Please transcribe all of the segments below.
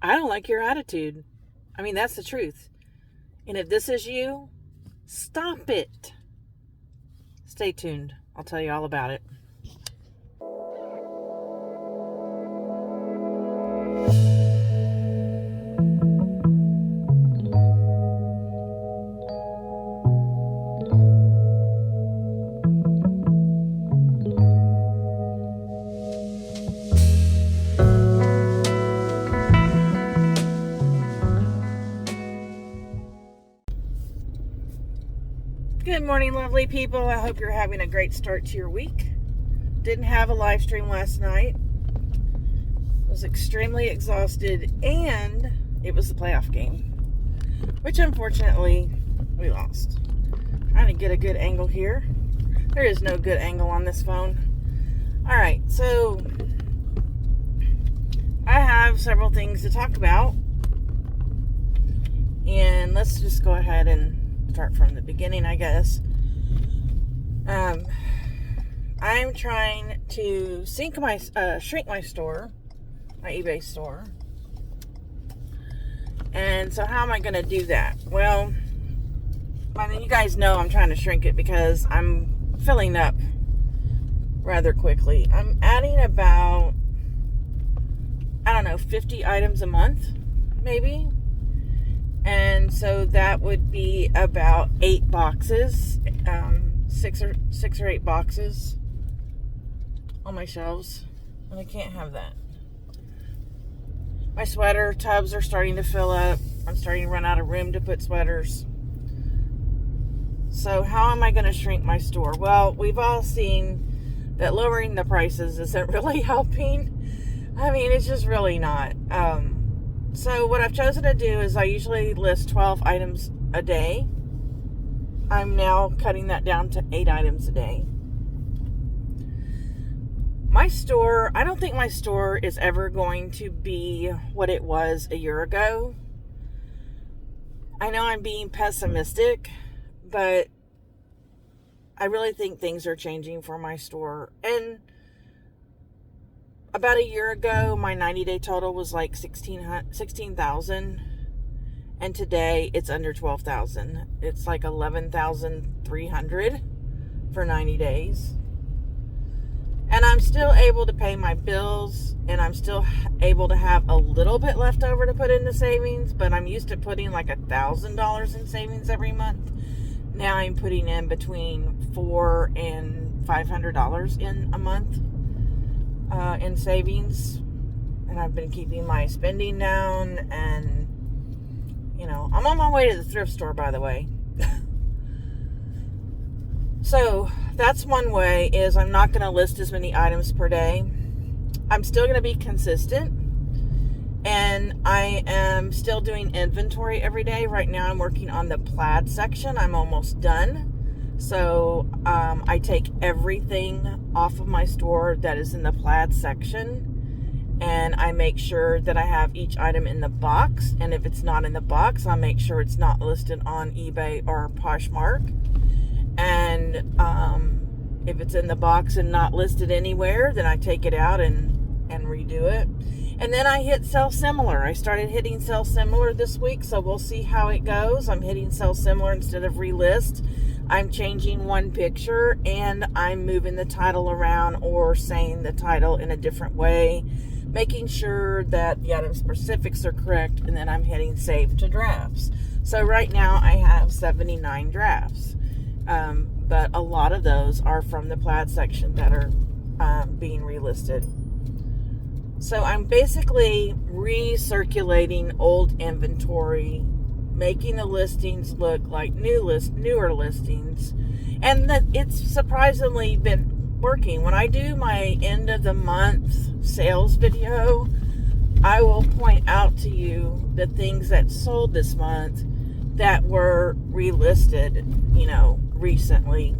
I don't like your attitude. I mean, that's the truth. And if this is you, stop it. Stay tuned. I'll tell you all about it. Good morning, lovely people. I hope you're having a great start to your week. Didn't have a live stream last night. Was extremely exhausted, and it was the playoff game, which unfortunately we lost. Trying to get a good angle here. There is no good angle on this phone. All right, so I have several things to talk about, and let's just go ahead and start from the beginning, I guess. I'm trying to shrink my store, my eBay store. And so how am I going to do that? Well, I mean, you guys know I'm trying to shrink it because I'm filling up rather quickly. I'm adding about, 50 items a month, maybe. And so that would be about 8 boxes, 6 or 8 boxes on my shelves. And I can't have that. My sweater tubs are starting to fill up. I'm starting to run out of room to put sweaters. So how am I going to shrink my store? Well, we've all seen that lowering the prices isn't really helping. I mean, it's just really not. So what I've chosen to do is I usually list 12 items a day. I'm now cutting that down to 8 items a day. My store, I don't think my store is ever going to be what it was a year ago. I know I'm being pessimistic, but I really think things are changing for my store. And about a year ago, my 90-day total was like 16,000, and today it's under 12,000. It's like 11,300 for 90 days. And I'm still able to pay my bills, and I'm still able to have a little bit left over to put into savings, but I'm used to putting like $1,000 in savings every month. Now I'm putting in between $400 and $500 in a month. In savings, and I've been keeping my spending down, and I'm on my way to the thrift store, by the way. So that's one way, is I'm not going to list as many items per day. I'm still going to be consistent, and I am still doing inventory every day. Right now I'm working on the plaid section. I'm almost done. So I take everything off of my store that is in the plaid section, and I make sure that I have each item in the box. And if it's not in the box, I'll make sure it's not listed on eBay or Poshmark. And if it's in the box and not listed anywhere, then I take it out and redo it. And then I hit sell similar. I started hitting sell similar this week, so we'll see how it goes. I'm hitting sell similar instead of relist. I'm changing one picture, and I'm moving the title around or saying the title in a different way, making sure that the item specifics are correct, and then I'm hitting save to drafts. So right now I have 79 drafts, but a lot of those are from the plaid section that are being relisted. So I'm basically recirculating old inventory, making the listings look like newer listings, and that it's surprisingly been working. When I do my end of the month sales video, I will point out to you the things that sold this month that were relisted, recently,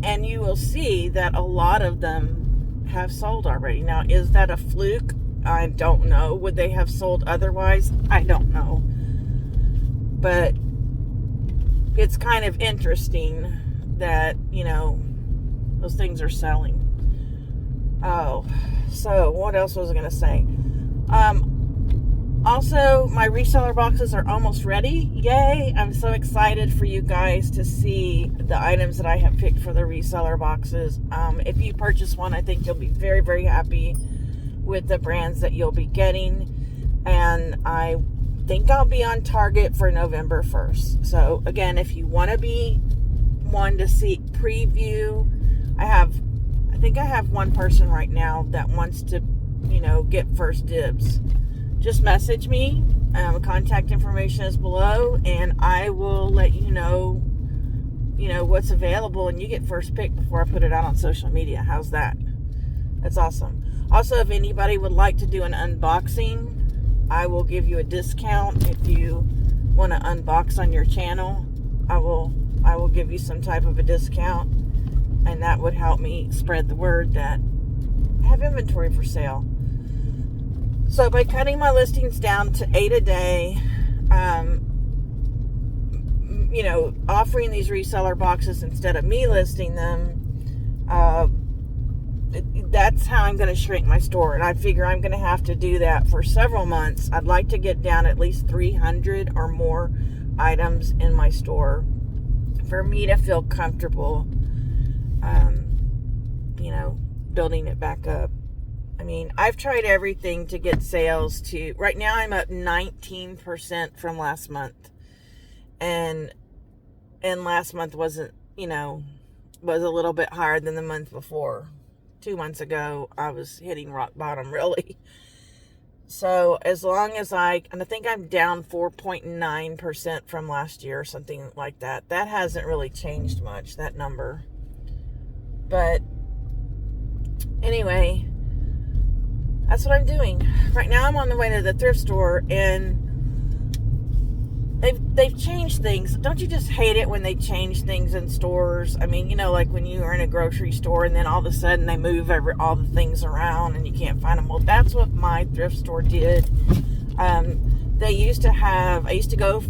and you will see that a lot of them have sold already. Now, is that a fluke? I don't know. Would they have sold otherwise? I don't know. But it's kind of interesting that, those things are selling. Oh, so what else was I going to say? Also, my reseller boxes are almost ready. Yay! I'm so excited for you guys to see the items that I have picked for the reseller boxes. If you purchase one, I think you'll be very, very happy with the brands that you'll be getting. And I think I'll be on target for November 1st. So, again, if you want to be one to see preview, I think I have one person right now that wants to, get first dibs. Just message me. Contact information is below, and I will let you know what's available, and you get first pick before I put it out on social media. How's that? That's awesome. Also, if anybody would like to do an unboxing, I will give you a discount. If you want to unbox on your channel, I will give you some type of a discount, and that would help me spread the word that I have inventory for sale. So by cutting my listings down to 8 a day, offering these reseller boxes instead of me listing them, that's how I'm going to shrink my store. And I figure I'm going to have to do that for several months. I'd like to get down at least 300 or more items in my store for me to feel comfortable, building it back up. I mean, I've tried everything to get sales to, right now I'm up 19% from last month. And last month wasn't, was a little bit higher than the month before. 2 months ago, I was hitting rock bottom, really. So as long as and I think I'm down 4.9% from last year or something like that. That hasn't really changed much, that number. But anyway, that's what I'm doing. Right now I'm on the way to the thrift store, and they've changed things. Don't you just hate it when they change things in stores? I mean, like when you are in a grocery store and then all of a sudden they move all the things around and you can't find them. Well, that's what my thrift store did. I used to go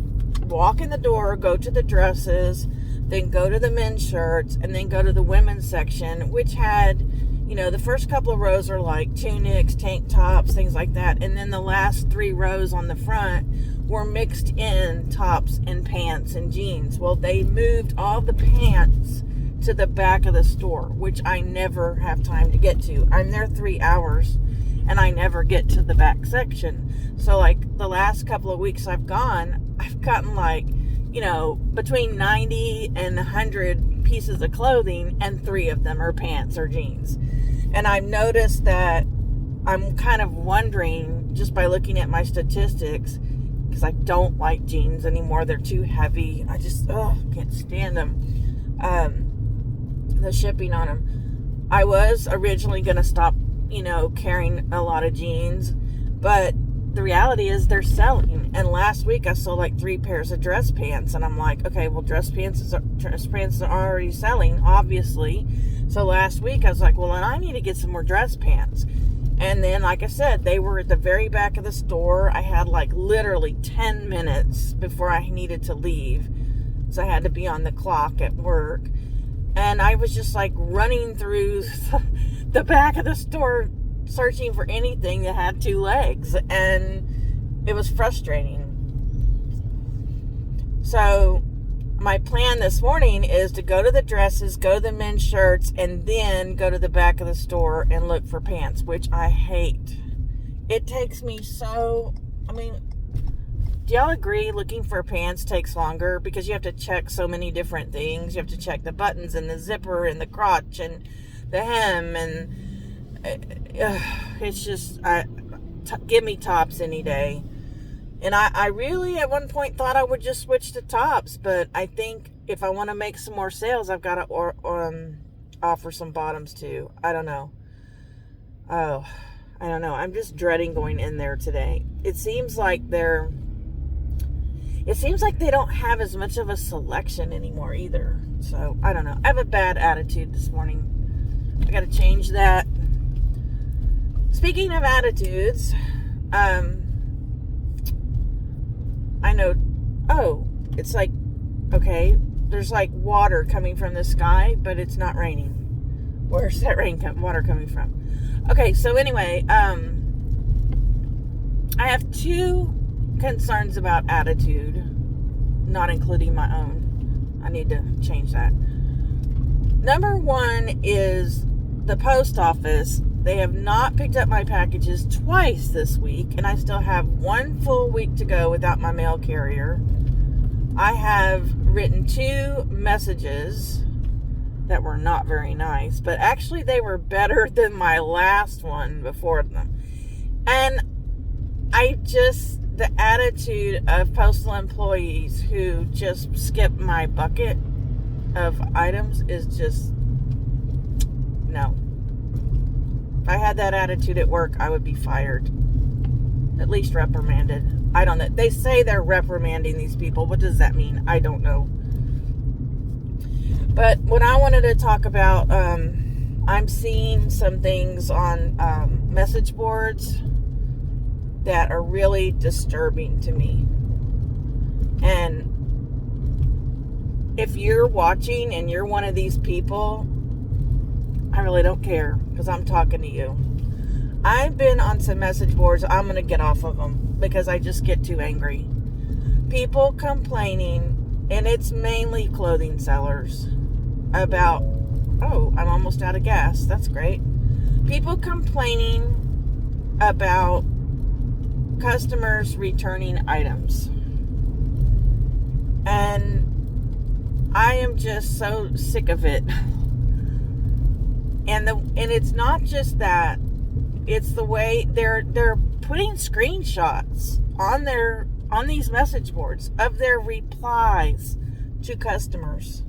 walk in the door, go to the dresses, then go to the men's shirts, and then go to the women's section, which had, the first couple of rows are like tunics, tank tops, things like that. And then the last 3 rows on the front were mixed in tops and pants and jeans. Well, they moved all the pants to the back of the store, which I never have time to get to. I'm there 3 hours and I never get to the back section. So like the last couple of weeks I've gotten between 90 and 100 pieces of clothing, and 3 of them are pants or jeans. And I've noticed that I'm kind of wondering, just by looking at my statistics, because I don't like jeans anymore. They're too heavy. I just can't stand them. The shipping on them. I was originally going to stop, carrying a lot of jeans, but the reality is they're selling. And last week I sold like 3 pairs of dress pants, and I'm like, okay, well, dress pants are already selling, obviously. So last week I was like, well, then I need to get some more dress pants. And then, like I said, they were at the very back of the store. I had like literally 10 minutes before I needed to leave, so I had to be on the clock at work. And I was just like running through the back of the store searching for anything that had 2 legs, and it was frustrating. So my plan this morning is to go to the dresses, go to the men's shirts, and then go to the back of the store and look for pants, which I hate. It takes me do y'all agree looking for pants takes longer? Because you have to check so many different things. You have to check the buttons and the zipper and the crotch and the hem, and it's just, give me tops any day. And I really at one point thought I would just switch to tops, but I think if I want to make some more sales, I've got to offer some bottoms too. I don't know. I'm just dreading going in there today. It seems like they don't have as much of a selection anymore either. So I don't know. I have a bad attitude this morning. I got to change that. Speaking of attitudes, I know, it's like, okay, there's like water coming from the sky, but it's not raining. Where's that water coming from? Okay, so anyway, I have two concerns about attitude, not including my own. I need to change that. Number one is the post office. They have not picked up my packages twice this week, and I still have one full week to go without my mail carrier. I have written 2 messages that were not very nice, but actually they were better than my last one before them. And the attitude of postal employees who just skip my bucket of items is just, no. If I had that attitude at work, I would be fired. At least reprimanded. I don't know. They say they're reprimanding these people. What does that mean? I don't know. But what I wanted to talk about, I'm seeing some things on message boards that are really disturbing to me. And if you're watching and you're one of these people, I really don't care, because I'm talking to you. I've been on some message boards. I'm going to get off of them because I just get too angry. People complaining, and it's mainly clothing sellers, about, oh, I'm almost out of gas. That's great. People complaining about customers returning items. And I am just so sick of it. And it's not just that. It's the way they're putting screenshots on these message boards of their replies to customers.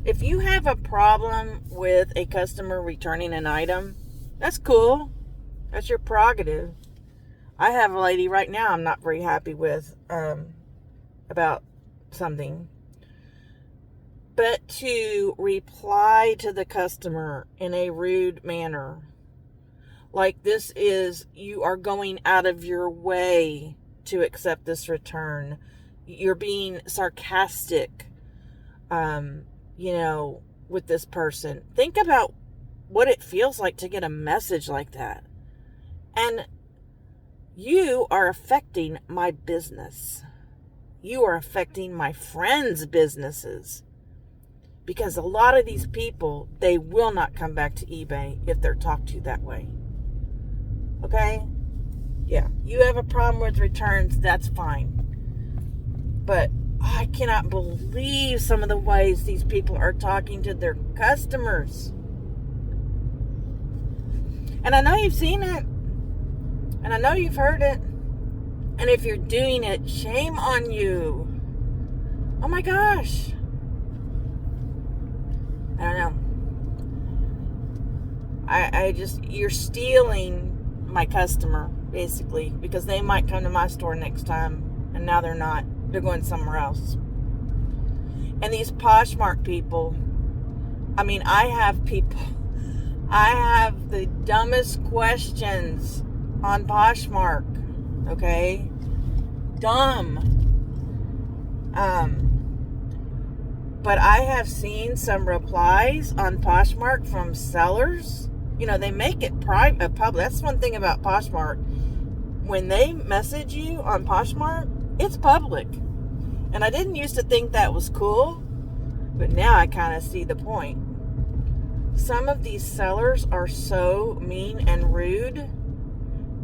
If you have a problem with a customer returning an item, that's cool. That's your prerogative. I have a lady right now I'm not very happy with about something. But to reply to the customer in a rude manner, like this is, you are going out of your way to accept this return. You're being sarcastic, with this person. Think about what it feels like to get a message like that. And you are affecting my business. You are affecting my friends' businesses. Because a lot of these people, they will not come back to eBay if they're talked to that way. Okay? Yeah. You have a problem with returns, that's fine. But I cannot believe some of the ways these people are talking to their customers. And I know you've seen it. And I know you've heard it. And if you're doing it, shame on you. Oh my gosh. I don't know. You're stealing my customer, basically, because they might come to my store next time, and now they're not. They're going somewhere else. And these Poshmark people, I have the dumbest questions on Poshmark, okay? Dumb. But I have seen some replies on Poshmark from sellers. They make it private, public. That's one thing about Poshmark. When they message you on Poshmark, it's public. And I didn't used to think that was cool, but now I kind of see the point. Some of these sellers are so mean and rude,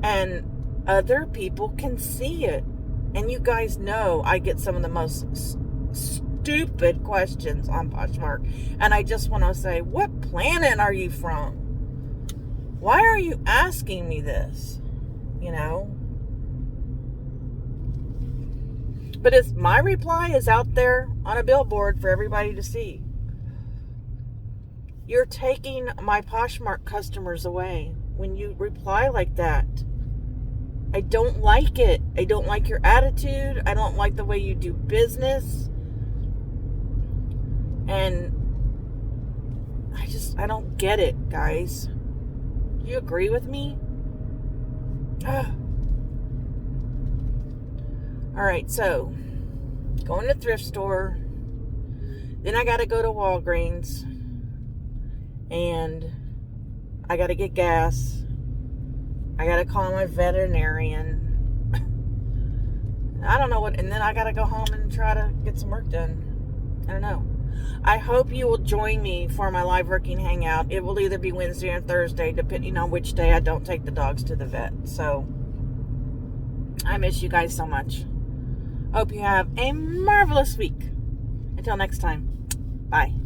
and other people can see it. And you guys know I get some of the most stupid questions on Poshmark. And I just want to say, what planet are you from? Why are you asking me this? But my reply is out there on a billboard for everybody to see. You're taking my Poshmark customers away when you reply like that. I don't like it. I don't like your attitude. I don't like the way you do business. And I don't get it, guys. Do you agree with me? Alright, so going to the thrift store. Then I got to go to Walgreens. And I got to get gas. I got to call my veterinarian. I don't know what, and then I got to go home and try to get some work done. I don't know. I hope you will join me for my live working hangout. It will either be Wednesday or Thursday, depending on which day I don't take the dogs to the vet. So, I miss you guys so much. Hope you have a marvelous week. Until next time, bye.